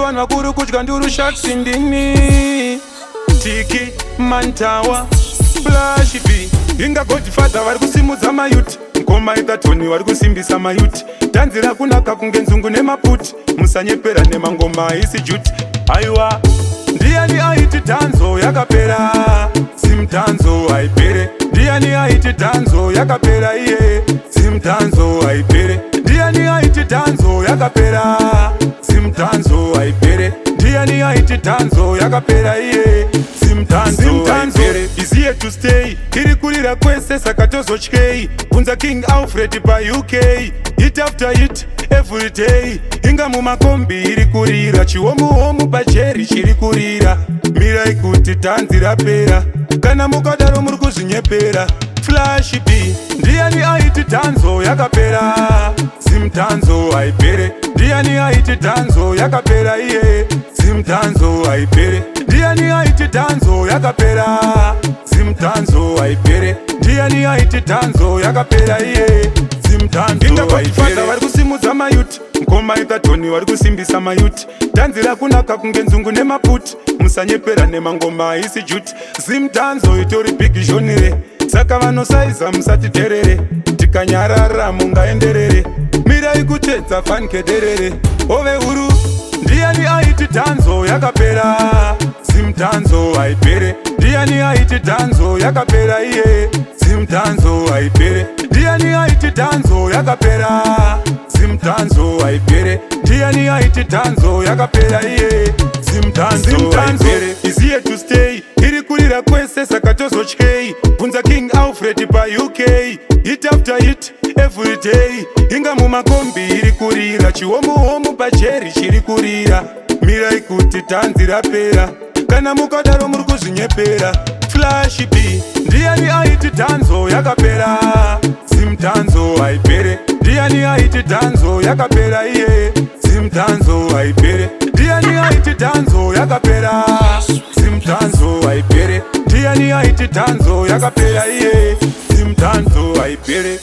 vanhu vakuru kudya nduru shaks ndini tiki mantawa Flashie B inga godfather vari kusimudza mayuti ngoma itatoni vari kusimbisa mayuti dhanzi rakunaka kunge nzungu nemaputi musanyepera nemangoma isi juti aiwa ndiani aiti dhanzo yakapera simdhanzo haipere ndiani aiti dhanzo yakapera iye simdhanzo haipere ndiani aiti dhanzo yakapera simdhanzo haipere ndiani aiti dhanzo yakapera iye simdhanzo haipere is here to stay iri kurira kwese saka tozotyei kunza King Alfred paUK hit after hit every day inga mumakombi iri kurira chiwomuwomu pacheri chiri kurira mirai kuti dhanzi rapera kana mukadaro muri kuzvinyepera Flashie B ndiani aiti dhanzo yakapera simdhanzo haipere ndiani aiti dhanzo yakapera iye simdhanzo haipere ndiani aiti dhanzo yakapera simdhanzo haipere ndiani aiti dhanzo yakapera iye simdhanzo haipere vari kusimudza mayuti ngoma itatoni vari kusimbisa mayuti dhanzi rakunaka kunge nzungu nemaputi musanyepera nemangoma isi juti simdhanzo itori big genre saka vanosaiza musatiterere tikanyarara mungaenderere mirai kuchedza fankederere Hove Huru ndiani aiti dhanzo yakapera simdhanzo haipere ndiani aiti dhanzo yakapera iye simdhanzo haipere ndiani aiti dhanzo yakapera simdhanzo haipere ndiani aiti dhanzo yakapera iye simdhanzo haipere is here to stay iri kurira kwese saka tozotyei kunza King Alfred paUK hit after hit every day inga mumakombi iri kurira chiwomuwomu pacheri chiri kurira mirai kuti dhanzi rapera kana mukadaro muri kuzvinyepera Flashie B ndiani aiti dhanzo yakapera simdhanzo haipere ndiani aiti dhanzo yakapera iye simdhanzo haipere ndiani aiti dhanzo yakapera simdhanzo haipere ndiani aiti dhanzo yakapera iye simdhanzo haipere